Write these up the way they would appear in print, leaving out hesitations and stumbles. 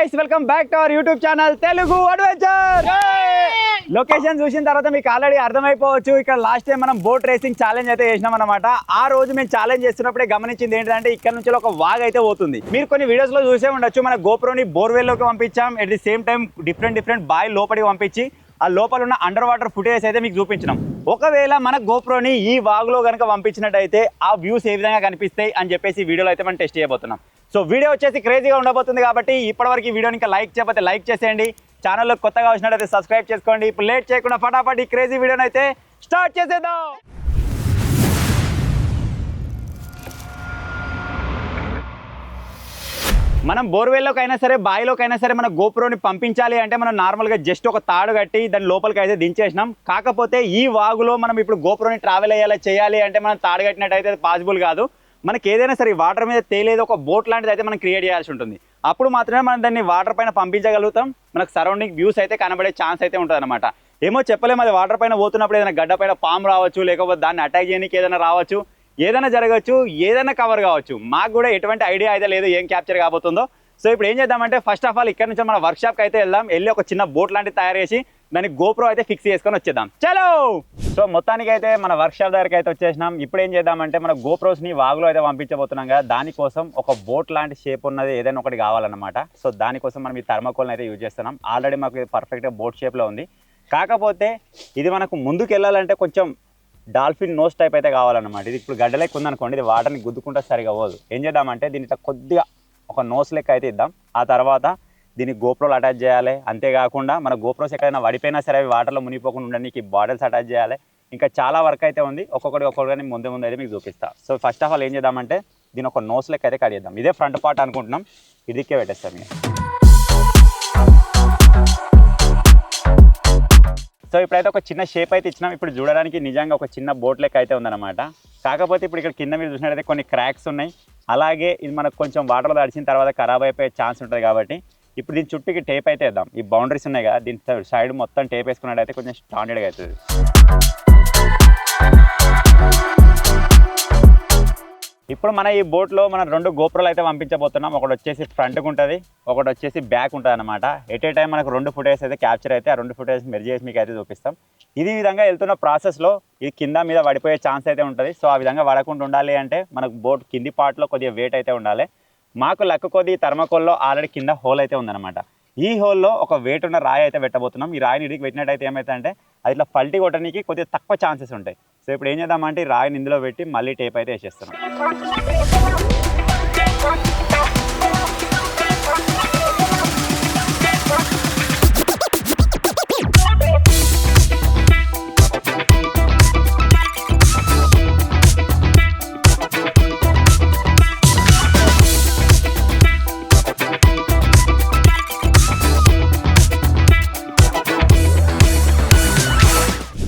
Guys welcome back to our YouTube channel Telugu adventure. Location చూసిన తర్వాత మీకు ఆల్రెడీ అర్థమైపోవచ్చు, ఇక్కడ లాస్ట్ టైం మనం బోట్ రేసింగ్ ఛాలెంజ్ అయితే చేసినాం అనమాట. ఆ రోజు మేము ఛాలెంజ్ చేస్తున్నప్పుడే గమనించింది ఏంటంటే ఇక్కడ నుంచి ఒక వాగ్ అయితే పోతుంది. మీరు కొన్ని వీడియోస్ లో చూసే ఉండొచ్చు, మన గోప్రోని బోర్వెల్ లోకి పంపించాం, at the same time different boy లోపలికి పంపించి ఆ లోపల ఉన్న అండర్ వాటర్ ఫుటేజ్ అయితే మీకు చూపించినాం. ఒకవేళ మన గోప్రోని ఈ వాగులో కనుక పంపించినట్టయితే ఆ వ్యూస్ ఏ విధంగా కనిపిస్తాయి అని చెప్పేసి వీడియోలో అయితే మనం టెస్ట్ చేయబోతున్నాం. సో వీడియో వచ్చేసి క్రేజీగా ఉండబోతుంది కాబట్టి ఇప్పటివరకు ఈ వీడియోని ఇంకా లైక్ చేయకపోతే లైక్ చేసేయండి, ఛానల్లో కొత్తగా వచ్చినట్టయితే సబ్స్క్రైబ్ చేసుకోండి. ఇప్పుడు లేట్ చేయకుండా ఫటాఫట్ ఈ క్రేజీ వీడియోని అయితే స్టార్ట్ చేసేద్దాం. మనం బోర్వెల్లోకి అయినా సరే బాయిలోకి అయినా సరే మన గోప్రోని పంపించాలి అంటే మనం నార్మల్గా జస్ట్ ఒక తాడు కట్టి దాని లోపలికి అయితే దించేసినాం. కాకపోతే ఈ వాగులో మనం ఇప్పుడు గోప్రోని ట్రావెల్ చేయాలి అంటే మనం తాడు కట్టినట్టయితే పాసిబుల్ కాదు. మనకి ఏదైనా సరే వాటర్ మీద తేలేదు ఒక బోట్ లాంటిది అయితే మనం క్రియేట్ చేయాల్సి ఉంటుంది. అప్పుడు మాత్రమే మనం దాన్ని వాటర్ పైన పంపించగలుగుతాం, మనకు సరౌండింగ్ వ్యూస్ అయితే కనబడే ఛాన్స్ అయితే ఉంటుంది అనమాట. ఏమో చెప్పలేము, అది వాటర్ పైన పోతున్నప్పుడు ఏదైనా గడ్డ పైన పాము రావచ్చు, లేకపోతే దాన్ని అటాక్ చేయడానికి ఏదైనా రావచ్చు, ఏదైనా జరగవచ్చు, ఏదైనా కవర్ కావచ్చు. మాకు కూడా ఎటువంటి ఐడియా అయితే లేదు ఏం క్యాప్చర్ కాబోతుందో. సో ఇప్పుడు ఏం చేద్దామంటే ఫస్ట్ ఆఫ్ ఆల్ ఇక్కడ నుంచి మన వర్క్షాప్కి అయితే వెళ్ళి ఒక చిన్న బోట్ లాంటిది తయారు చేసి దానికి గోప్రో అయితే ఫిక్స్ చేసుకొని వచ్చేద్దాం. చలో. సో మొత్తానికి అయితే మన వర్క్షాప్ దగ్గరికి అయితే వచ్చేసినాం. ఇప్పుడు ఏం చేద్దామంటే మన గోప్రోస్ని వాగులో అయితే పంపించబోతున్నాం కదా, దానికోసం ఒక బోట్ లాంటి షేప్ ఉన్నది ఏదైనా ఒకటి కావాలన్నమాట. సో దానికోసం మనం ఈ థర్మాకోల్ని అయితే యూజ్ చేస్తున్నాం. ఆల్రెడీ మాకు పర్ఫెక్ట్గా బోట్ షేప్లో ఉంది. కాకపోతే ఇది మనకు ముందుకు వెళ్ళాలంటే కొంచెం డాల్ఫిన్ నోస్ టైప్ అయితే కావాలన్నమాట. ఇది ఇప్పుడు గడ్డలెక్క ఉందనుకోండి, ఇది వాటర్ని గుద్దుకుంటే సరిగా పోదు. ఏం చేద్దామంటే దీన్ని కొద్దిగా ఒక నోస్ లెక్క అయితే ఇద్దాం. ఆ తర్వాత దీనికి గోప్రోలు అటాచ్ చేయాలి. అంతేకాకుండా మన గోప్రోస్ ఎక్కడైనా వడిపోయినా సరే అవి వాటర్లో మునిగిపోకుండా ఉండడానికి బాటిల్స్ అటాచ్ చేయాలి. ఇంకా చాలా వర్క్ అయితే ఉంది. ఒక్కొక్కటి ముందు అయితే మీకు చూపిస్తా. సో ఫస్ట్ ఆఫ్ ఆల్ ఏం చేద్దామంటే దీని ఒక నోస్ లెక్క అయితే కట్ చేద్దాం. ఇదే ఫ్రంట్ పార్ట్ అనుకుంటున్నాం, ఇదికే పెట్టేస్తాం మీరు. సో ఇప్పుడైతే ఒక చిన్న షేప్ అయితే ఇచ్చినాం. ఇప్పుడు చూడడానికి నిజంగా ఒక చిన్న బోట్ లెక్క అయితే ఉందన్నమాట. కాకపోతే ఇప్పుడు ఇక్కడ కింద మీరు చూసినట్టయితే కొన్ని క్రాక్స్ ఉన్నాయి. అలాగే ఇది మనకు కొంచెం వాటర్లో తడిచిన తర్వాత ఖరాబ్ అయిపోయే ఛాన్స్ ఉంటుంది. కాబట్టి ఇప్పుడు దీని చుట్టూకి టేప్ అయితే వేద్దాం. ఈ బౌండరీస్ ఉన్నాయి కదా, దీని సైడ్ మొత్తం టేప్ వేసుకున్నట్టయితే కొంచెం స్టాండర్డ్గా అవుతుంది. ఇప్పుడు మన ఈ బోట్లో మనం 2 గోప్రోలు అయితే పంపించబోతున్నాం. ఒకటి వచ్చేసి ఫ్రంట్కి ఉంటుంది, ఒకటి వచ్చేసి బ్యాక్ ఉంటుంది అనమాట. ఎట్ ఏ టైం మనకు 2 ఫుటేజ్ అయితే క్యాప్చర్ అయితే ఆ 2 ఫుటేజ్ మెర్జ్ చేసి మీకు అయితే చూపిస్తాం. ఇది విధంగా వెళ్తున్న ప్రాసెస్లో ఇది కింద మీద పడిపోయే ఛాన్స్ అయితే ఉంటుంది. సో ఆ విధంగా పడకుండా ఉండాలి అంటే మనకు బోట్ కింది పార్ట్లో కొద్దిగా వెయిట్ అయితే ఉండాలి. మాకు లక్క కొద్ది థర్మాకోల్లో ఆల్రెడీ కింద హోల్ అయితే ఉందన్నమాట. ఈ హోల్లో ఒక వెయిట్ ఉన్న రాయి అయితే పెట్టబోతున్నాం. ఈ రాయిని ఇడికి పెట్టినట్టయితే ఏమవుతుందంటే అది ఇట్లా పల్టీ కొట్టడానికి కొద్దిగా తక్కువ ఛాన్సెస్ ఉంటాయి. సో ఇప్పుడు ఏం చేద్దామంటే ఈ రాయిని ఇందులో పెట్టి మళ్ళీ టేప్ అయితే వేసేస్తున్నాం.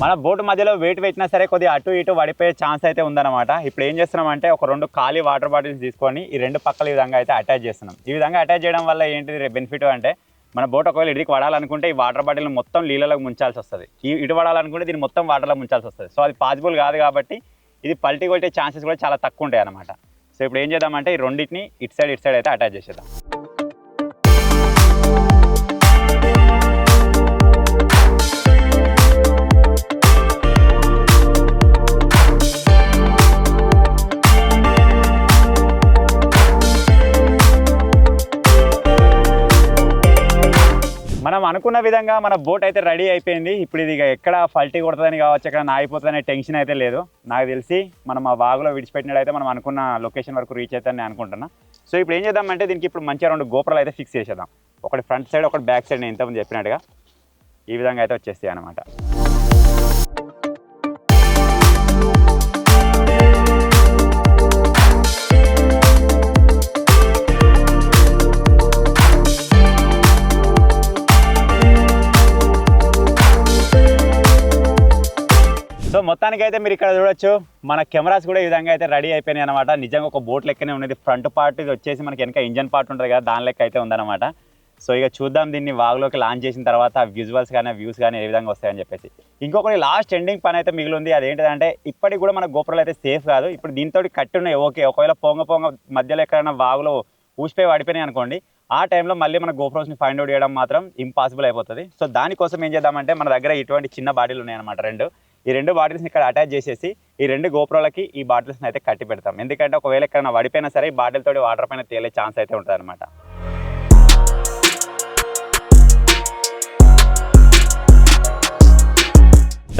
మన బోటు మధ్యలో వెయిట్ పెట్టినా సరే కొద్దిగా అటు ఇటు పడిపోయే ఛాన్స్ అయితే ఉందన్నమాట. ఇప్పుడు ఏం చేస్తున్నామంటే ఒక 2 ఖాళీ వాటర్ బాటిల్స్ తీసుకొని ఈ 2 పక్కల ఈ విధంగా అయితే అటాచ్ చేస్తున్నాం. ఈ విధంగా అటాచ్ చేయడం వల్ల ఏంటిది బెనిఫిట్ అంటే మన బోట్ ఒకవేళ ఇడికి పడాలనుకుంటే ఈ వాటర్ బాటిల్ని మొత్తం నీళ్ళలోకి ముంచాల్సి వస్తుంది. ఇటు పడాలనుకుంటే దీన్ని మొత్తం వాటర్లో ముంచాల్సి వస్తుంది. సో అది పాసిబుల్ కాదు కాబట్టి ఇది పల్టీ కొట్టే ఛాన్సెస్ కూడా చాలా తక్కువ ఉంటాయి అన్నమాట. సో ఇప్పుడు ఏం చేద్దామంటే ఈ రెండింటిని ఇటు సైడ్ అయితే అటాచ్ చేసేద్దాం. మనం అనుకున్న విధంగా మన బోట్ అయితే రెడీ అయిపోయింది. ఇప్పుడు ఇది ఎక్కడ ఫల్టీ కొడుతుందని కావచ్చు, ఎక్కడ నాగిపోతుందనే టెన్షన్ అయితే లేదు. నాకు తెలిసి మనం ఆ వాగులో విడిచిపెట్టినట్టయితే మనం అనుకున్న లొకేషన్ వరకు రీచ్ అవుతుందని నేను అనుకుంటున్నా. సో ఇప్పుడు ఏం చేద్దామంటే దీనికి ఇప్పుడు మంచిగా 2 గోప్రాలు అయితే ఫిక్స్ చేసేద్దాం. ఒకటి ఫ్రంట్ సైడ్, ఒకటి బ్యాక్ సైడ్. నేను ఇంతకుముందు చెప్పినట్టుగా ఈ విధంగా అయితే వచ్చేస్తాయి అన్నమాట. సో మొత్తానికైతే మీరు ఇక్కడ చూడొచ్చు మన కెమెరాస్ కూడా ఈ విధంగా అయితే రెడీ అయిపోయినాయి అనమాట. నిజంగా ఒక బోట్ లెక్కనే ఉన్నది. ఫ్రంట్ పార్ట్ ఇది వచ్చేసి మనకి వెనక ఇంజన్ పార్ట్ ఉంటుంది కదా, దాని లెక్క అయితే ఉందన్నమాట. సో ఇక చూద్దాం దీన్ని వాగులోకి లాంచ్ చేసిన తర్వాత విజువల్స్ కానీ వ్యూస్ కానీ ఏ విధంగా వస్తాయని చెప్పేసి. ఇంకొకటి లాస్ట్ ఎండింగ్ పని అయితే మిగిలింది. అదేంటిదంటే ఇప్పటికి కూడా మన గోప్రోలు అయితే సేఫ్ కాదు. ఇప్పుడు దీంతో కట్టి ఉన్నాయి ఓకే, ఒకవేళ పొంగ మధ్యలో ఎక్కడైనా వాగులో ఊసిపోయి పడిపోయినాయి అనుకోండి, ఆ టైంలో మళ్ళీ మన గోప్రోస్ని ఫైండ్ అవుట్ చేయడం మాత్రం ఇంపాసిబుల్ అయిపోతుంది. సో దానికోసం ఏం చేద్దామంటే మన దగ్గర ఇటువంటి చిన్న బాటిల్ ఉన్నాయన్నమాట ఈ రెండు బాటిల్స్ని ఇక్కడ అటాచ్ చేసేసి ఈ రెండు గోప్రోలకి ఈ బాటిల్స్ని అయితే కట్టి పెడతాం. ఎందుకంటే ఒకవేళ ఎక్కడైనా పడిపోయినా సరే ఈ బాటిల్ తోటి వాటర్ పైన తేలే ఛాన్స్ అయితే ఉంటుంది అనమాట.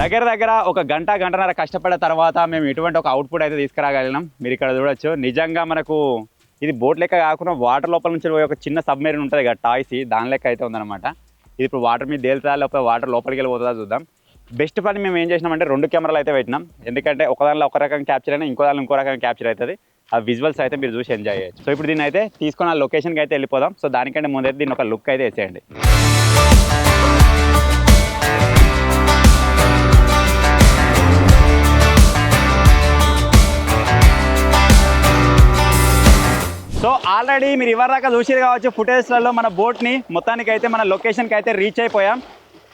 దగ్గర ఒక గంటన్నర కష్టపడిన తర్వాత మేము ఇటువంటి ఒక అవుట్పుట్ అయితే తీసుకురాగలిగినాం. మీరు ఇక్కడ చూడొచ్చు, నిజంగా మనకు ఇది బోట్ లెక్క కాకుండా వాటర్ లోపల నుంచి పోయి ఒక చిన్న సబ్మెరీన్ ఉంటుంది కదా టాయ్స్, దాని లెక్క అయితే ఉందన్నమాట. ఇది ఇప్పుడు వాటర్ మీద తేలుతుందా లేకపోతే వాటర్ లోపలికి వెళ్ళిపోతుందా చూద్దాం. బెస్ట్ పని మేము ఏం చేసినామంటే 2 కెమెరాలు అయితే పెట్టినాం. ఎందుకంటే ఒక దానిలో ఒక రకం క్యాప్చర్ అయినా ఇంకో దానిలో ఇంకో రకం క్యాప్చర్ అవుతుంది. ఆ విజువల్స్ అయితే మీరు చూసి ఎంజాయ్ చేయొచ్చు. సో ఇప్పుడు దీన్ని అయితే తీసుకొని ఆ లొకేషన్కి అయితే వెళ్ళిపోదాం. సో దానికంటే ముందైతే దీన్ని ఒక లుక్ అయితే వేసేయండి. సో ఆల్రెడీ మీరు ఇవరిదాకా చూసేది కావచ్చు ఫుటేజ్లలో మన బోట్ని మొత్తానికి అయితే మన లొకేషన్కి అయితే రీచ్ అయిపోయాం.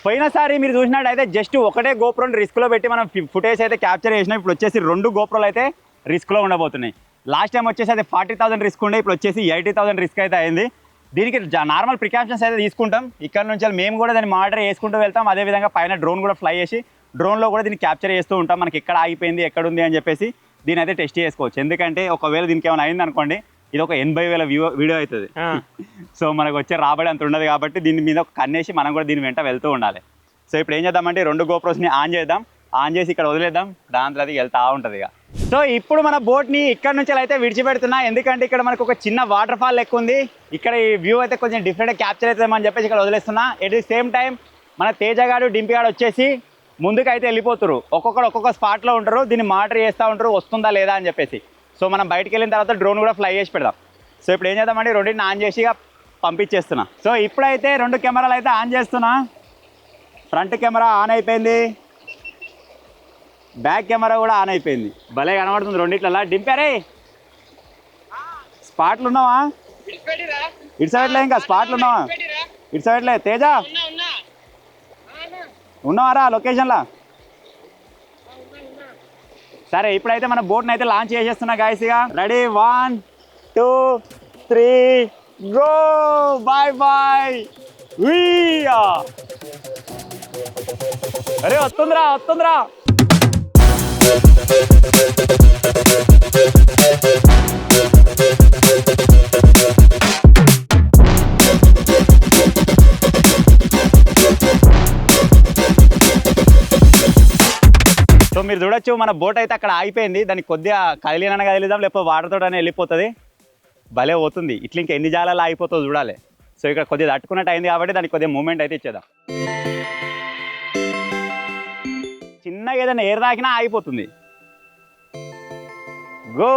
పోయినసారి మీరు చూసినట్టయితే జస్ట్ ఒకటే గోప్రోని రిస్క్లో పెట్టి మనం ఫుటేజ్ అయితే క్యాప్చర్ చేసినాం. ఇప్పుడు వచ్చేసి 2 గోప్రోలు అయితే రిస్క్లో ఉండబోతున్నాయి. లాస్ట్ టైం వచ్చేసి అది 40,000 రిస్క్ ఉండే, ఇప్పుడు వచ్చేసి 80,000 రిస్క్ అయితే అయింది. దీనికి నార్మల్ ప్రికాషన్స్ అయితే తీసుకుంటాం. ఇక్కడ నుంచి మేము కూడా దాన్ని మానిటర్ చేసుకుంటూ వెళ్తాం. అదేవిధంగా పైన డ్రోన్ కూడా ఫ్లై చేసి డ్రోన్లో కూడా దీన్ని క్యాప్చర్ చేస్తూ ఉంటాం. మనకి ఎక్కడ ఆగిపోయింది ఎక్కడ ఉంది అని చెప్పేసి దీని అయితే టెస్ట్ చేసుకోవచ్చు. ఎందుకంటే ఒకవేళ దీనికి ఏమైనా అయింది అనుకోండి, ఇది ఒక 80,000 వీడియో అవుతుంది. సో మనకు వచ్చే రాబడి అంత ఉండదు కాబట్టి దీని మీద ఒక కన్నేసి మనం కూడా దీని వెంట వెళ్తూ ఉండాలి. సో ఇప్పుడు ఏం చేద్దామంటే 2 గోప్రోస్ని ఆన్ చేద్దాం. ఆన్ చేసి ఇక్కడ వదిలేద్దాం, దాని తర్వాత వెళ్తా ఉంటుంది ఇక. సో ఇప్పుడు మన బోట్ని ఇక్కడ నుంచి అయితే విడిచిపెడుతున్నా. ఎందుకంటే ఇక్కడ మనకు ఒక చిన్న వాటర్ ఫాల్ లెక్క ఉంది. ఇక్కడ ఈ వ్యూ అయితే కొంచెం డిఫరెంట్గా క్యాప్చర్ అవుతుందని చెప్పేసి ఇక్కడ వదిలేస్తున్నా. ఎట్ ది సేమ్ టైం మన తేజగాడు డింపిగాడు వచ్చేసి ముందుకు అయితే వెళ్ళిపోతారు. ఒక్కొక్క స్పాట్లో ఉంటారు. దీన్ని మానిటర్ చేస్తూ ఉంటారు వస్తుందా లేదా అని చెప్పేసి. సో మనం బయటికి వెళ్ళిన తర్వాత డ్రోన్ కూడా ఫ్లై చేసి పెడదాం. సో ఇప్పుడు ఏం చేద్దామంటే 2ని ఆన్ చేసి పంపించేస్తున్నా. సో ఇప్పుడైతే 2 కెమెరాలు అయితే ఆన్ చేస్తున్నా. ఫ్రంట్ కెమెరా ఆన్ అయిపోయింది, బ్యాక్ కెమెరా కూడా ఆన్ అయిపోయింది. భలే కనబడుతుంది రెండిట్లలో. డింపారే స్పాట్లు ఉన్నావా? ఇటు సైడ్లో ఇంకా స్పాట్లు ఉన్నావా? ఇటు సైడ్లే తేజ ఉన్నావారా లొకేషన్లో? సరే ఇప్పుడైతే మన బోట్ని అయితే లాంచ్ చేసేస్తున్నా గాయ్స్. ఇక రెడీ 1 2 3 గో. Bye bye. అరే వస్తుందిరా. సో మీరు చూడొచ్చు మన బోట్ అయితే అక్కడ ఆగిపోయింది. దానికి కొద్దిగా కదిలినగా కదిలిద్దాం, లేకపోతే వాటర్ తోటనే వెళ్ళిపోతుంది. భలే పోతుంది. ఇట్లా ఇంకా ఎన్ని జాలాలు ఆగిపోతుందో చూడాలి. సో ఇక్కడ కొద్దిగా తట్టుకున్నట్టు అయింది కాబట్టి దానికి కొద్దిగా మూమెంట్ అయితే ఇచ్చేద్దాం. చిన్నగా ఏదైనా ఎయిర్ తాకినా ఆగిపోతుంది. గో.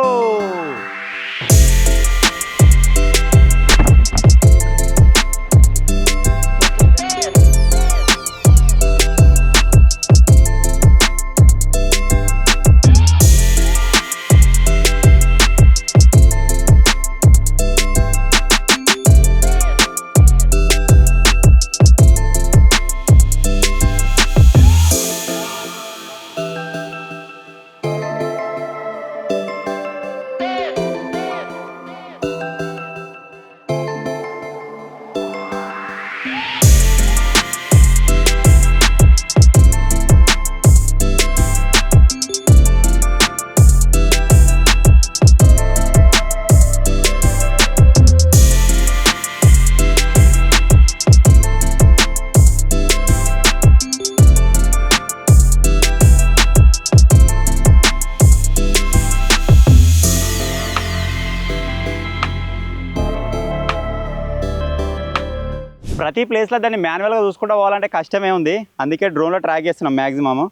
ప్రతి ప్లేస్లో దాన్ని మాన్యువల్గా చూసుకుంటూ పోవాలంటే కష్టమే ఉంది. అందుకే డ్రోన్లో ట్రాక్ చేస్తున్నాం మ్యాక్సిమమ్.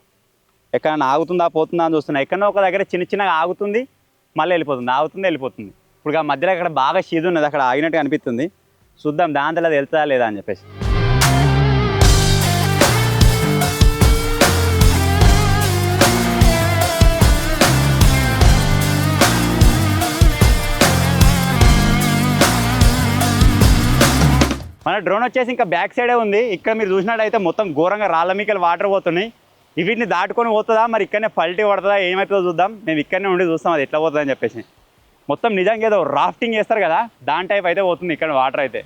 ఎక్కడన్నా ఆగుతుందా పోతుందా అని చూస్తున్నా. ఎక్కడన్నా ఒక దగ్గర చిన్నగా ఆగుతుంది, మళ్ళీ వెళ్ళిపోతుంది, ఆగుతుంది వెళ్ళిపోతుంది. ఇప్పుడు ఆ మధ్యలో అక్కడ బాగా షీదు ఉన్నది, అక్కడ ఆగినట్టు అనిపిస్తుంది. చూద్దాం దాంట్లో అది వెళ్తుందా లేదా అని చెప్పేసి. మన డ్రోన్ వచ్చేసి ఇంకా బ్యాక్ సైడే ఉంది. ఇక్కడ మీరు చూసినట్టయితే మొత్తం ఘోరంగా రాళ్ళ మీకలు వాటర్ పోతున్నాయి. వీటిని దాటుకొని పోతుందా మరి ఇక్కడనే పల్టీ పడుతుందా ఏమవుతుందో చూద్దాం. మేము ఇక్కడనే ఉండి చూస్తాం అది ఎట్లా పోతుందని చెప్పేసి. మొత్తం నిజంగా ఏదో రాఫ్టింగ్ చేస్తారు కదా దాని టైప్ అయితే పోతుంది ఇక్కడ వాటర్ అయితే.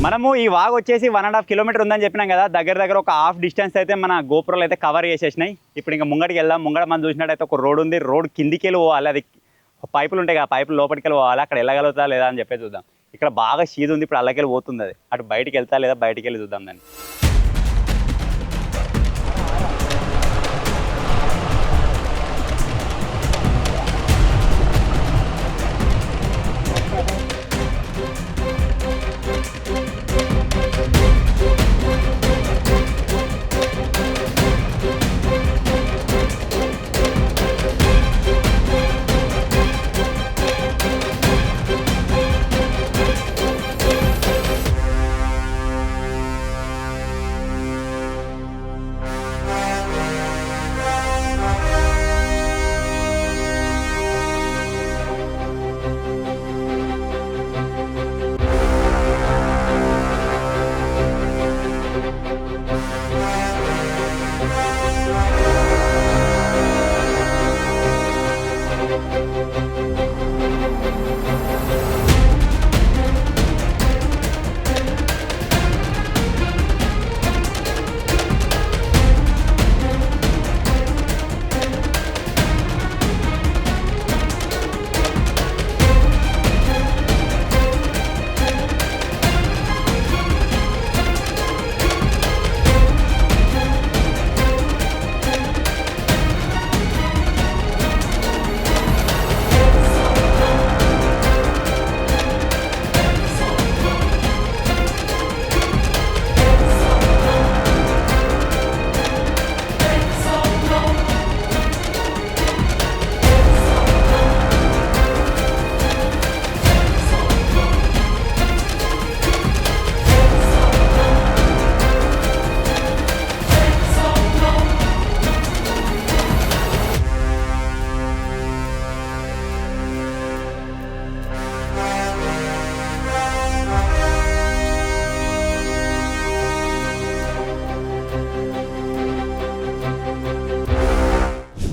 మనము ఈ వాగు వచ్చేసి 1.5 కిలోమీటర్ ఉందని చెప్పినాం కదా. దగ్గర ఒక హాఫ్ డిస్టెన్స్ అయితే మన గోపురాలు అయితే కవర్ చేసేసినాయి. ఇప్పుడు ఇంకా ముంగడికి వెళ్దాం. ముంగడ మనం చూసినట్టయితే ఒక రోడ్ ఉంది. రోడ్ కిందికి వెళ్ళి పోవాలి. అది పైపులు ఉంటాయి కదా, పైపులు లోపలికి వెళ్ళి పోవాలి. అక్కడ వెళ్ళగలుగుతా లేదా అని చెప్పి చూద్దాం. ఇక్కడ బాగా షీద్ ఉంది. ఇప్పుడు అల్లకెళ్ళి పోతుంది. అది అటు బయటికి వెళ్తా లేదా బయటికి వెళ్ళి చూద్దాం దాన్ని.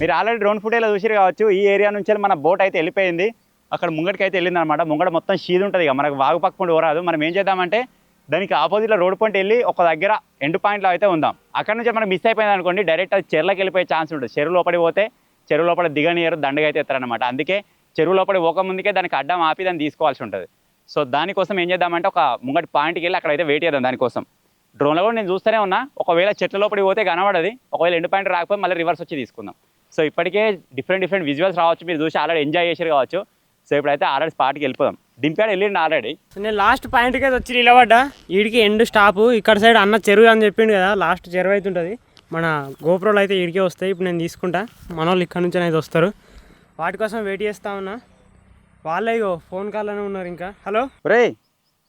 మీరు ఆల్రెడీ డ్రోన్ ఫుటేజ్లో చూసిరు కావచ్చు. ఈ ఏరియా నుంచి మన బోట్ అయితే వెళ్ళిపోయింది. అక్కడ ముంగడికి అయితే వెళ్ళింది అనమాట. ముంగడ మొత్తం షీద్ ఉంటుంది ఇక మనకు వాగు పక్కకుండా పోరాదు. మనం ఏం చేద్దామంటే దానికి ఆపోజిట్లో రోడ్ పాయింట్ వెళ్ళి ఒక దగ్గర ఎండ్ పాయింట్లో అయితే ఉందాం. అక్కడ నుంచి మనకు మిస్ అయిపోయింది అనుకోండి, డైరెక్ట్ అది చెరువులోకి వెళ్ళిపోయే ఛాన్స్ ఉంటుంది. చెరువు లోపలికి పోతే చెరువు లోపల దిగనియరు, దండగా అయితే ఎత్తారనమాట. అందుకే చెరువు లోపలికి పోక ముందుకే దానికి అడ్డం ఆపి దాన్ని తీసుకోవాల్సి ఉంటుంది. సో దానికోసం ఏం చేద్దామంటే ఒక ముంగటి పాయింట్కి వెళ్ళి అక్కడ అయితే వెయిట్ చేద్దాం. దానికోసం డ్రోన్లో కూడా నేను చూస్తూనే ఉన్నా. ఒకవేళ చెట్ల లోపలికి పోతే కనబడది, ఒకవేళ ఎండ్ పాయింట్ రాకపోతే మళ్ళీ రివర్స్ వచ్చి తీసుకుందాం. సో ఇప్పటికే డిఫరెంట్ విజువల్స్ రావచ్చు, మీరు చూసి ఆల్రెడీ ఎంజాయ్ చేసారు కావచ్చు. సో ఇప్పుడైతే ఆల్రెడీ స్పాట్కి వెళ్ళిపోదాం. దింపాడు వెళ్ళిండి ఆల్రెడీ. నేను లాస్ట్ పాయింట్కి అయితే వచ్చి నిలబడ్డా. వీడికి ఎండ్ స్టాప్ ఇక్కడ సైడ్ అన్న చెరువు అని చెప్పిండు కదా, లాస్ట్ చెరువు అయితే ఉంటుంది. మన గోప్రోలు అయితే వీడికే వస్తాయి. ఇప్పుడు నేను తీసుకుంటా, మన వాళ్ళు ఇక్కడ నుంచి అయితే వస్తారు. వాటి కోసం వెయిట్ చేస్తా ఉన్నా. వాళ్ళే ఇగో ఫోన్ కాల్లోనే ఉన్నారు ఇంకా. హలో రే,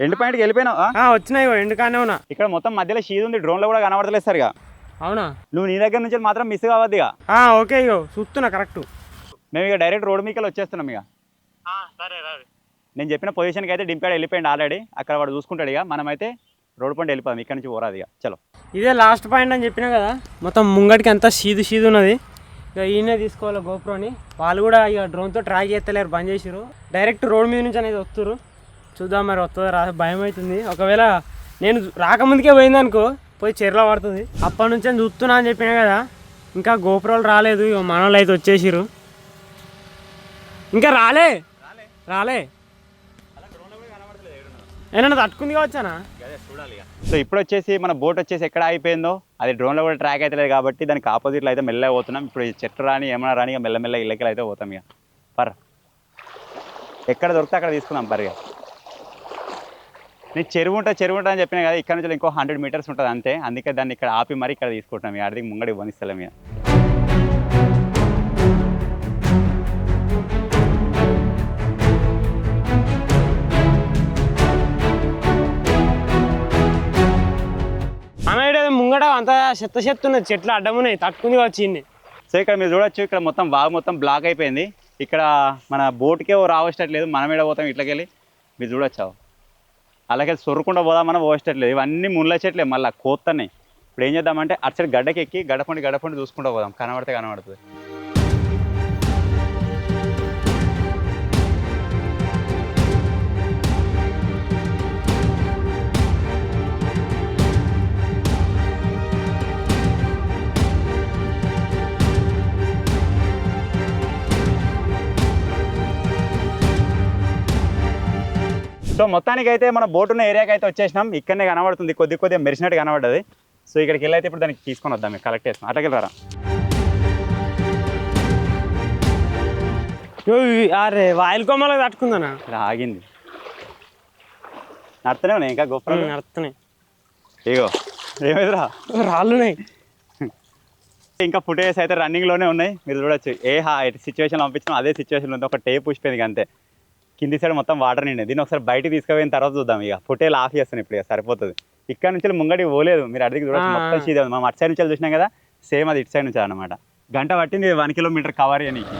ఎండ్ పాయింట్కి వెళ్ళిపోయినావు? వచ్చినాయి ఎండ్ కానే ఉన్నా. ఇక్కడ మొత్తం మధ్యలో షీద్ ఉంది, డ్రోన్లో కూడా కనబడతలేదు సరిగా. అవునా? నువ్వు నీ దగ్గర నుంచి మాత్రం మిస్ కావద్దు ఇక. ఓకే ఇగో చూస్తున్నా కరెక్ట్. మేము ఇక డైరెక్ట్ రోడ్ మీకెళ్ళి వచ్చేస్తున్నాం ఇక. సరే రాదు. నేను చెప్పిన పొజిషన్కి అయితే డింపాడు వెళ్ళిపోయింది ఆల్రెడీ. అక్కడ వాడు చూసుకుంటాడు ఇక. మనమైతే రోడ్ పాయింట్ వెళ్ళిపోదాం, ఇక్కడ నుంచి పోరాదు ఇక. చలో, ఇదే లాస్ట్ పాయింట్ అని చెప్పినా కదా. మొత్తం ముంగటికి అంతా షీద్ ఉన్నది. ఇక ఈయనే తీసుకోవాలి గోప్రోని. వాళ్ళు కూడా ఇక డ్రోన్తో ట్రాక్ చేస్తలేరు, బంద్ చేసిరు. డైరెక్ట్ రోడ్ మీద నుంచి అనేది వస్తురు. చూద్దాం మరి వస్తుందో రా, భయం అవుతుంది. ఒకవేళ నేను రాకముందుకే పోయిందనుకో, పోయి చెరువులో పడుతుంది. అప్పటి నుంచి నేను చూస్తున్నా అని చెప్పినా కదా. ఇంకా గోపురాలు రాలేదు. ఇక మన వాళ్ళు అయితే వచ్చేసిరు. ఇంకా రాలే ఏమన్నా తట్టుకుంది కావచ్చానా? సో ఇప్పుడు వచ్చేసి మన బోట్ వచ్చేసి ఎక్కడ అయిపోయిందో అది డ్రోన్లో కూడా ట్రాక్ అయితే లేదు కాబట్టి దానికి ఆపోజిట్లో అయితే మెల్లగా పోతున్నాం. ఇప్పుడు ఈ చెట్టు రాని ఏమైనా రాని ఇక మెల్లమెల్ల ఇళ్ళకి అయితే పోతాం ఇక. పర్ ఎక్కడ దొరికితే అక్కడ తీసుకుందాం పర్. ఇక నేను చెరువు ఉంటా అని చెప్పినా కదా. ఇక్కడ నుంచి ఇంకో 100 మీటర్స్ ఉంటుంది అంతే. అందుకే దాన్ని ఇక్కడ ఆపి మరి ఇక్కడ తీసుకుంటాం. ఇక అడిగి ముంగడికి పోనిస్తలేం ఇక. ముంగడ అంత చెత్త ఉన్నది, చెట్లు అడ్డమున్నాయి, తట్టుకుంది వచ్చి ఇన్ని. సో ఇక్కడ మీరు చూడొచ్చు, ఇక్కడ మొత్తం వాగు మొత్తం బ్లాక్ అయిపోయింది. ఇక్కడ మన బోట్కే రావచ్చట్లేదు, మనం ఏడ పోతాం ఇట్లకెళ్ళి. మీరు చూడొచ్చు అలాగే సొర్రకుండా పోదామన్నా పోవచ్చట్లేదు. ఇవన్నీ ముళ్ళ చెట్లే, మళ్ళీ కోత్తన్నాయి. ఇప్పుడు ఏం చేద్దామంటే అటు సైడ్ గడ్డకి ఎక్కి గడ్డపండి చూసుకుంటూ పోదాం, కనబడుతుంది. సో మొత్తానికి అయితే మన బోట్ ఉన్న ఏరియాకి అయితే వచ్చేసినాం. ఇక్కడనే కనబడుతుంది, కొద్దిగా మెరిసినట్టు కనబడ్డది. సో ఇక్కడికి వెళ్ళి అయితే ఇప్పుడు దానికి తీసుకొని వద్దాం, మీకు కలెక్ట్ చేస్తాం. అట్లకి వెళ్ళారా? అరే వాయిల్ కొమ్మలకు తట్టుకుందానా? ఇలా ఆగింది, నడుతూనే ఉన్నాయి ఇంకా గొప్ప నడుతున్నాయి. ఇగో ఏమైందిరా, రాళ్ళున్నాయి. ఇంకా ఫుటేజ్ అయితే రన్నింగ్లోనే ఉన్నాయి, మీరు చూడొచ్చు. సిచ్యువేషన్ పంపించినాం అదే సిచ్యువేషన్ ఉంది. ఒక టేప్ పుష్పోయింది అంతే, కింది సైడ్ మొత్తం వాటర్ నిండి. దీన్ని ఒకసారి బయటికి తీసుకుపోయిన తర్వాత చూద్దాం. ఇక ఫుటేల్ ఆఫ్ చేస్తాను ఇప్పుడు, ఇక సరిపోతుంది. ఇక్కడ నుంచి ముంగడికి పోలేదు, మీరు అడిగి చూడొచ్చు మొత్తం సీదే ఉంది. మనం అటు సైడ్ నుంచి చూసినాం కదా, సేమ్ అది ఇటు సైడ్ నుంచి అనమాట. గంట పట్టింది 1 కిలోమీటర్ కవర్ చేయడానికి.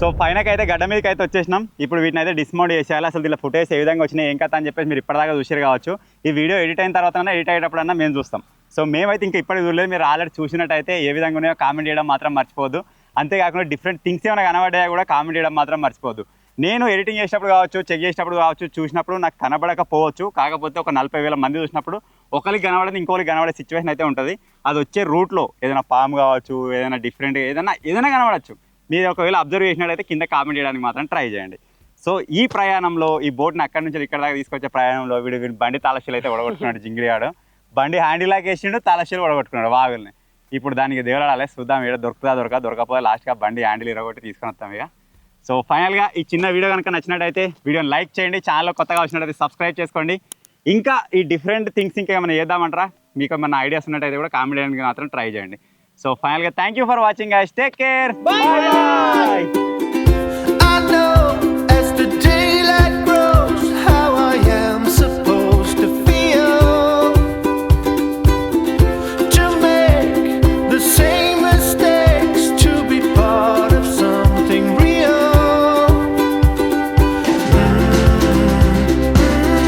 సో ఫైనల్కి అయితే గడ్డ మీదకి అయితే వచ్చేసినాం. ఇప్పుడు వీటిని అయితే డిస్మౌంట్ చేసేయాలి. అసలు దీనిలో ఫుటేజ్ ఏ విధంగా వచ్చినాయి, ఏం కథ అని చెప్పేసి మీరు ఇప్పటిదాకా చూసారు కావచ్చు. ఈ వీడియో ఎడిట్ అయిన తర్వాత ఎడిట్ అయ్యేటప్పుడన్నా మేము చూస్తాం. సో మేమైతే ఇంకా ఇప్పటికి చూడలేదు. మీరు ఆల్రెడీ చూసినట్టయితే ఏ విధంగా ఉన్నాయో కామెంట్ చేయడం మాత్రం మర్చిపోవద్దు. అంతేకాకుండా డిఫరెంట్ థింగ్స్ ఏమైనా కనబడ్డాయో కూడా కామెంట్ చేయడం మాత్రం మర్చిపోవద్దు. నేను ఎడిటింగ్ చేసినప్పుడు కావచ్చు, చెక్ చేసినప్పుడు కావచ్చు, చూసినప్పుడు నాకు కనబడకపోవచ్చు. కాకపోతే ఒక 40,000 మంది చూసినప్పుడు ఒకరికి కనబడేది ఇంకోరికి కనబడే సిచ్యువేషన్ అయితే ఉంటుంది. అది వచ్చే రూట్లో ఏదైనా పాము కావచ్చు, ఏదైనా డిఫరెంట్ ఏదైనా కనబడచ్చు. మీరు ఒకవేళ అబ్జర్వ్ చేసినట్టయితే కింద కామెంట్ చేయడానికి మాత్రం ట్రై చేయండి. సో ఈ ప్రయాణంలో ఈ బోట్ని అక్కడి నుంచి ఇక్కడ దాకా తీసుకొచ్చే ప్రయాణంలో వీడు బండి తాళశీలు అయితే ఒడగొట్టుకున్నాడు. జింగిరియాడు బండి హ్యాండిలాక్ వేసిండు, తాళశీలు ఒడగొట్టుకున్నాడు వాగుల్ని. ఇప్పుడు దానికి దేవుడాలి, చూద్దాం ఏదో దొరకపోతే లాస్ట్గా బండి హ్యాండిల్ ఇరగొట్టి తీసుకొని వస్తాం ఇక. సో ఫైనల్గా ఈ చిన్న వీడియో కనుక నచ్చినట్టయితే వీడియోని లైక్ చేయండి, ఛానల్లో కొత్తగా వచ్చినట్టయితే సబ్స్క్రైబ్ చేసుకోండి. ఇంకా ఈ డిఫరెంట్ థింగ్స్ ఇంకా ఏమైనా చేద్దామంటారా, మీకు ఏమైనా ఐడియాస్ ఉన్నట్టయితే కూడా కామెంట్ చేయడానికి మాత్రం ట్రై చేయండి. సో ఫైనల్గా thank you for watching guys, take care, by.